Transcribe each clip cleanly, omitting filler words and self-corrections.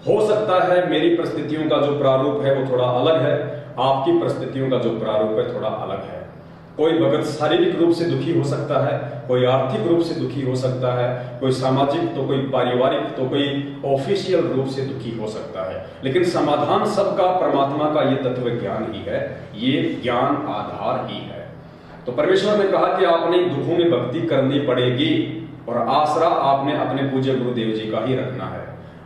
हो सकता है मेरी परिस्थितियों का जो प्रारूप है वो थोड़ा अलग है, आपकी परिस्थितियों का जो प्रारूप है थोड़ा अलग है। कोई भगत शारीरिक रूप से दुखी हो सकता है, कोई आर्थिक रूप से दुखी हो सकता है, कोई सामाजिक, तो कोई पारिवारिक, तो कोई ऑफिशियल रूप से दुखी हो सकता है। लेकिन समाधान सबका परमात्मा का ये तत्व ज्ञान ही है, ये ज्ञान आधार ही है। तो परमेश्वर ने कहा कि आपने दुखों में भक्ति करनी पड़ेगी और आसरा आपने अपने पूज्य गुरुदेव जी का ही रखना है।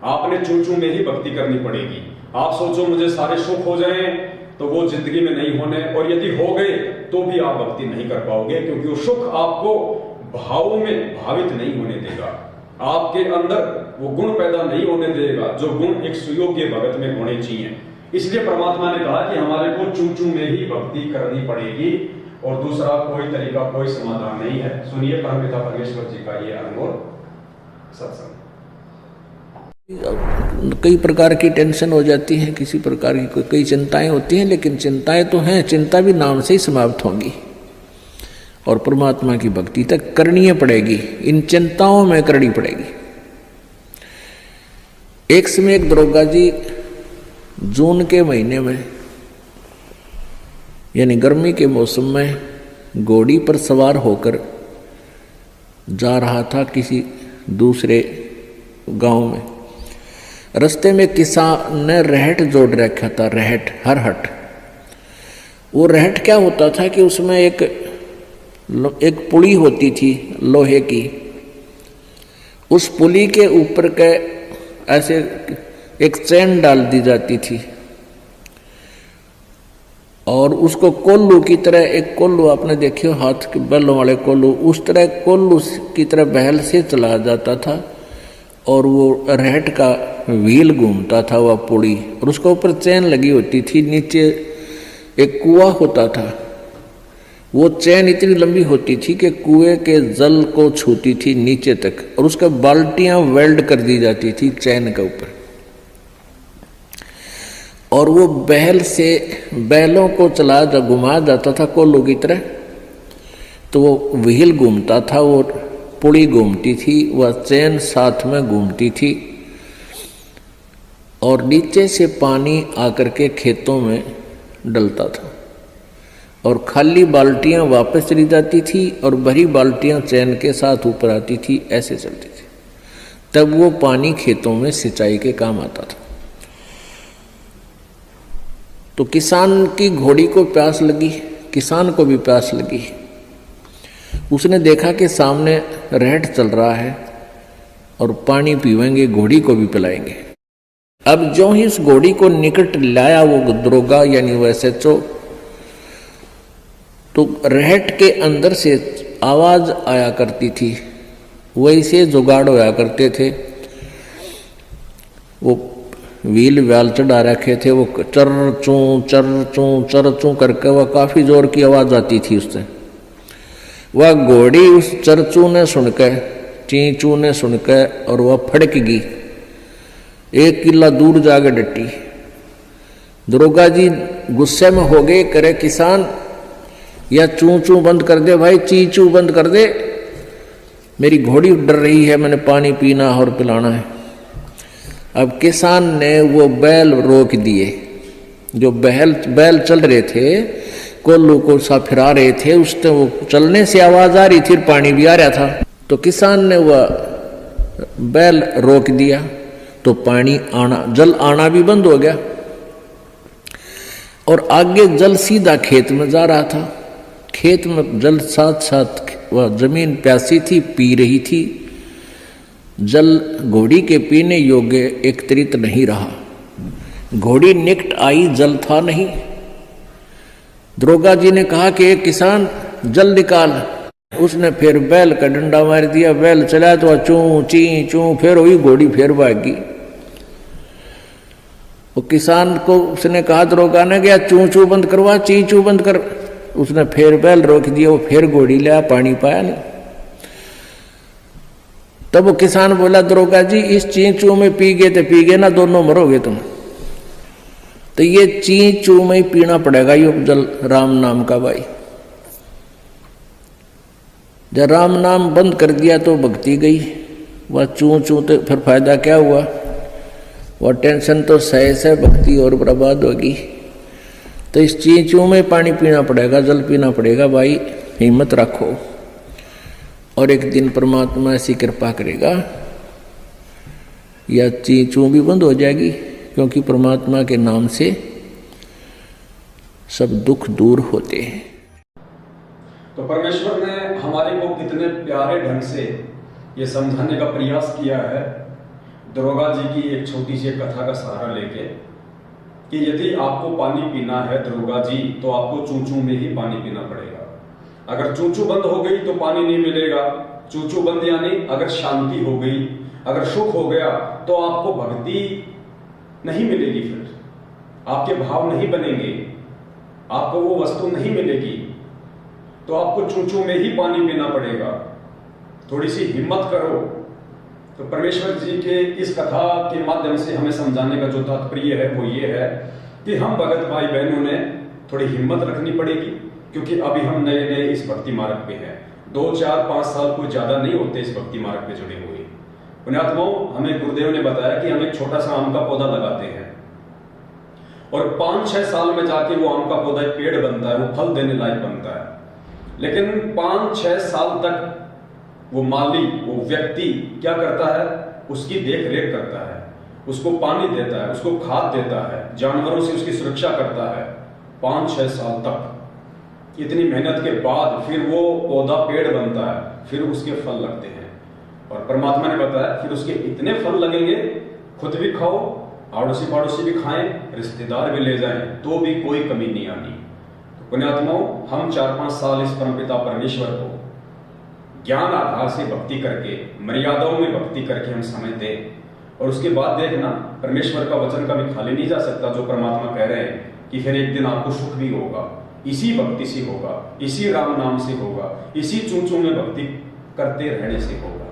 आपने चूचू में ही भक्ति करनी पड़ेगी। आप सोचो मुझे सारे सुख हो जाएं तो वो जिंदगी में नहीं होने, और यदि हो गए तो भी आप भक्ति नहीं कर पाओगे, क्योंकि वो सुख आपको भावों में भावित नहीं होने देगा, आपके अंदर वो गुण पैदा नहीं होने देगा जो गुण एक सुयोग्य भगत में होने चाहिए। इसलिए परमात्मा ने कहा कि हमारे को चूचू में ही भक्ति करनी पड़ेगी और दूसरा कोई तरीका, कोई समाधान नहीं है। सुनिए परमपिता परमेश्वर जी का ये अनमोल सत्संग। कई प्रकार की टेंशन हो जाती है, किसी प्रकार की कई चिंताएं होती हैं, लेकिन चिंताएं तो हैं, चिंता भी नाम से ही समाप्त होंगी और परमात्मा की भक्ति तक करनी पड़ेगी, इन चिंताओं में करनी पड़ेगी। एक समय एक दरोगा जी जून के महीने में यानी गर्मी के मौसम में घोड़ी पर सवार होकर जा रहा था किसी दूसरे गांव में। रास्ते में किसान ने रहट जोड़ रखा था, रहट, हरहट। वो रहट क्या होता था कि उसमें एक पुली होती थी लोहे की, उस पुली के ऊपर के ऐसे एक चैन डाल दी जाती थी और उसको कोल्लू की तरह, एक कोल्लू आपने देखे हो हाथ के बैलों वाले कोल्लू, उस तरह कोल्लू की तरह बहल से चलाया जाता था और वो रहट का व्हील घूमता था वह पुड़ी, और उसके ऊपर चैन लगी होती थी। नीचे एक कुआं होता था, वो चैन इतनी लंबी होती थी कि कुएं के जल को छूती थी नीचे तक, और उसका बाल्टियां वेल्ड कर दी जाती थी चैन के ऊपर। और वो बैल से बैलों को चलाया घुमाया जाता था कोल्लू की तरह, तो वो व्हील घूमता था, वो पुड़ी घूमती थी, वह चैन साथ में घूमती थी और नीचे से पानी आकर के खेतों में डलता था और खाली बाल्टियां वापस चली जाती थी और भरी बाल्टियां चैन के साथ ऊपर आती थी, ऐसे चलती थी। तब वो पानी खेतों में सिंचाई के काम आता था। तो किसान की घोड़ी को प्यास लगी, किसान को भी प्यास लगी। उसने देखा कि सामने रहट चल रहा है और पानी पीवेंगे, घोड़ी को भी पिलाएंगे। अब जो ही उस घोड़ी को निकट लाया वो दरोगा यानी वो SHO, तो रहट के अंदर से आवाज आया करती थी, वैसे जुगाड़ होया करते थे। वो व्हील व्याल चढ़ा रखे थे, वो चर चूं करके वह काफी जोर की आवाज आती थी उससे। वह घोड़ी उस चरचू ने सुनकर, चींचू ने सुनकर, और वह फड़क गई, 1 किला दूर जाके डटी। दरोगा जी गुस्से में हो गए, करे किसान या चू चू बंद कर दे भाई, चीचू बंद कर दे, मेरी घोड़ी डर रही है, मैंने पानी पीना और पिलाना है। अब किसान ने वो बैल रोक दिए, जो बैल चल रहे थे, कोल्लू को सा फिरा रहे थे, उससे वो चलने से आवाज आ रही थी, पानी भी आ रहा था। तो किसान ने वह बैल रोक दिया तो पानी आना, जल आना भी बंद हो गया और आगे जल सीधा खेत में जा रहा था। खेत में जल साथ साथ वह जमीन प्यासी थी, पी रही थी। जल घोड़ी के पीने योग्य एकत्रित नहीं रहा, घोड़ी निकट आई, जल था नहीं। दरोगा जी ने कहा कि एक किसान जल निकाल। उसने फिर बैल का डंडा मार दिया, बैल चला तो चूं ची चूं, फिर वही घोड़ी फिर भागी। वो किसान को उसने कहा, दरोगा ने गया चूं चूं बंद करवा, ची चूं बंद कर। उसने फिर बैल रोक दिया, वो फिर घोड़ी लिया, पानी पाया नहीं। तब वो किसान बोला, दरोगा जी इस ची चूं में पी गए तो पी गए ना, दोनों मरोगे तुम। तो ये ची चू में ही पीना पड़ेगा ये जल राम नाम का भाई। जब राम नाम बंद कर दिया तो भक्ति गई, वह चू चू तो फिर फायदा क्या हुआ, वो टेंशन तो सही से भक्ति और बर्बाद होगी। तो इस चींचू में पानी पीना पड़ेगा, जल पीना पड़ेगा भाई, हिम्मत रखो। और एक दिन परमात्मा ऐसी कृपा करेगा या चींचू भी बंद हो जाएगी, क्योंकि परमात्मा के नाम से सब दुख दूर होते हैं। तो परमेश्वर ने हमारे को कितने प्यारे ढंग से ये समझाने का प्रयास किया है, दरोगा जी की एक छोटी सी कथा का सहारा लेके, कि यदि आपको पानी पीना है दरोगा जी, तो आपको चूचू में ही पानी पीना पड़ेगा। अगर चूचू बंद हो गई तो पानी नहीं मिलेगा। चूचू बंद यानी अगर शांति हो गई, अगर सुख हो गया, तो आपको भक्ति नहीं मिलेगी, फिर आपके भाव नहीं बनेंगे, आपको वो वस्तु नहीं मिलेगी। तो आपको चूचू में ही पानी पीना पड़ेगा। थोड़ी सी हिम्मत करो। तो परमेश्वर जी के इस कथा के माध्यम से हमें समझाने का जो तात्पर्य है वो ये है कि हम भगत भाई बहनों ने थोड़ी हिम्मत रखनी पड़ेगी, क्योंकि अभी हम नए नए इस भक्ति मार्ग पे हैं। 2, 4, 5 साल कोई ज्यादा नहीं होते इस भक्ति मार्ग पे जुड़े हुए। पुण्यात्माओं, हमें गुरुदेव ने बताया कि हम एक छोटा सा आम का पौधा लगाते हैं और 5-6 साल में जाके वो आम का पौधा एक पेड़ बनता है, वो फल देने लायक बनता है। लेकिन 5-6 साल तक वो माली, वो व्यक्ति क्या करता है, उसकी देख रेख करता है, उसको पानी देता है, उसको खाद देता है, जानवरों से उसकी सुरक्षा करता है 5-6 साल तक। इतनी मेहनत के बाद फिर वो पौधा पेड़ बनता है, फिर उसके फल लगते हैं। और परमात्मा ने बताया फिर उसके इतने फल लगेंगे, खुद भी खाओ, आड़ोसी पड़ोसी भी खाएं, रिश्तेदार भी ले जाएं, तो भी कोई कमी नहीं आनी। तो पुण्यात्माओं, हम 4-5 साल इस परमपिता परमेश्वर को ज्ञान आधार से भक्ति करके, मर्यादाओं में भक्ति करके हम समय दें। और उसके बाद देखना, परमेश्वर का वचन कभी खाली नहीं जा सकता। जो परमात्मा कह रहे हैं कि फिर एक दिन आपको सुख भी होगा, इसी भक्ति से होगा, इसी राम नाम से होगा, इसी चूचू में भक्ति करते रहने से होगा।